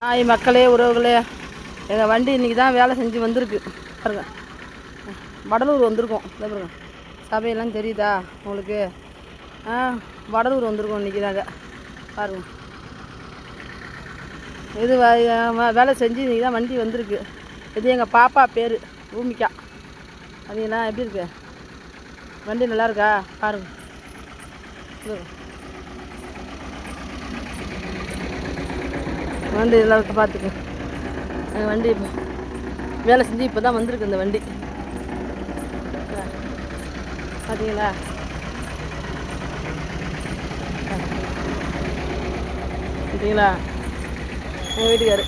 Hi மக்களே, உறவுகளே, எங்கள் வண்டி இன்றைக்கி தான் வேலை செஞ்சு வந்திருக்கு பாருங்க. வடலூர் வந்திருக்கோம். இதை பாருங்க, சபையெல்லாம் தெரியுதா உங்களுக்கு? வடலூர் வந்திருக்கோம் இன்றைக்கி தாங்க பாருங்க. இது வேலை செஞ்சு இன்றைக்கி தான் வண்டி வந்திருக்கு. இது எங்கள் பாப்பா பேர் பூமிகா. அதுங்கெல்லாம் எப்படி இருக்கு வண்டி? நல்லா இருக்கா பாருங்க. வண்டி இதெல்லாம் பார்த்துக்கு. எங்கள் வண்டி வேலை செஞ்சு இப்போ தான் வந்திருக்கு இந்த வண்டி. பார்த்தீங்களா? பார்த்தீங்களா எங்கள் வீட்டுக்காரு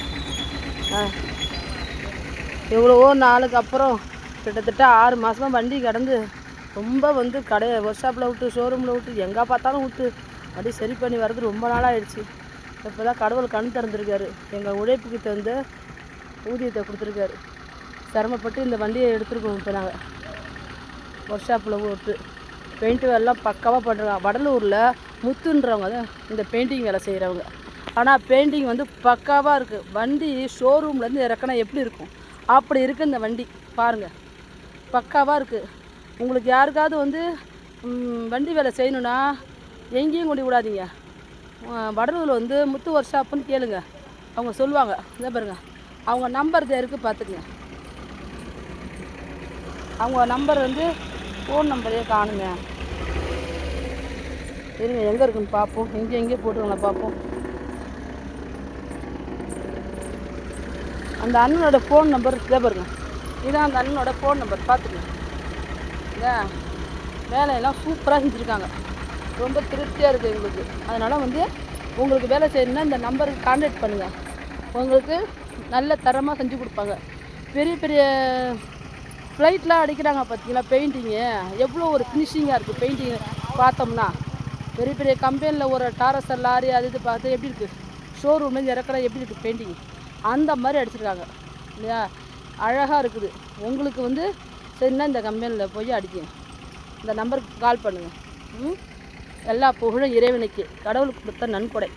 எவ்வளவோ நாளுக்கு அப்புறம் கிட்டத்தட்ட 6 மாதமாக வண்டி கடந்து ரொம்ப ஒர்க் ஷாப்பில் விட்டு, ஷோரூமில் விட்டு, எங்கே பார்த்தாலும் விட்டு வண்டி சரி பண்ணி வர்றது ரொம்ப நாளாக ஆயிடுச்சு. இப்போ தான் கடவுள் கண் திறந்துருக்காரு. எங்கள் உழைப்புக்கு தகுந்த ஊதியத்தை கொடுத்துருக்காரு. சிரமப்பட்டு இந்த வண்டியை எடுத்துருக்கோம். இப்போ நாங்கள் ஒர்க் ஷாப்பில் விட்டு பெயிண்ட்டு வேலைலாம் பக்காவாக பண்ணுறாங்க. வடலூரில் முத்துன்றவங்க தான் இந்த பெயிண்டிங் வேலை செய்கிறவங்க. ஆனால் பெயிண்டிங் பக்காவாக இருக்குது. வண்டி ஷோரூம்லேருந்து இறக்கினா எப்படி இருக்கும் அப்படி இருக்குது இந்த வண்டி. பாருங்கள், பக்காவாக இருக்குது. உங்களுக்கு யாருக்காவது வண்டி வேலை செய்யணுன்னா எங்கேயும் கொண்டு விடாதீங்க. வடலூரில் முத்து ஒர்க் ஷாப்புன்னு கேளுங்க, அவங்க சொல்லுவாங்க. இதை பாருங்க, அவங்க நம்பர் இருக்குது பார்த்துக்குங்க. அவங்க நம்பர் ஃபோன் நம்பரே காணுங்க. இருங்க, எங்கே இருக்குன்னு பார்ப்போம். எங்கேயும் போட்டுருங்களா பார்ப்போம். அந்த அண்ணனோட ஃபோன் நம்பர் இதை பாருங்க. இதுதான் அந்த அண்ணனோட ஃபோன் நம்பர். பார்த்துக்குங்க. இந்த வேலையெல்லாம் சூப்பராக செஞ்சுருக்காங்க. ரொம்ப திருப்தியாக இருக்குது எங்களுக்கு. அதனால் உங்களுக்கு வேலை செய்யணுன்னா இந்த நம்பருக்கு கான்டாக்ட் பண்ணுங்கள். உங்களுக்கு நல்ல தரமாக செஞ்சு கொடுப்பாங்க. பெரிய பெரிய ஃப்ளைட்லாம் அடிக்கிறாங்க பார்த்தீங்களா பெயிண்டிங்கு. எவ்வளோ ஒரு ஃபினிஷிங்காக இருக்குது பெயிண்டிங் பார்த்தோம்னா. பெரிய பெரிய கம்பெனியில் ஒரு டாரஸர் லாரி அது இது பார்த்து எப்படி இருக்குது, ஷோரூம்லேருந்து இறக்குற எப்படி இருக்குது பெயிண்டிங், அந்த மாதிரி அடிச்சிருக்காங்க இல்லையா? அழகாக இருக்குது. உங்களுக்கு சரின்னா இந்த கம்பெனியில் போய் அடிக்குங்க. இந்த நம்பருக்கு கால் பண்ணுங்கள். எல்லா புகழும் இறைவனுக்கு. கடவுளுக்கு கொடுத்த நன்கொடை.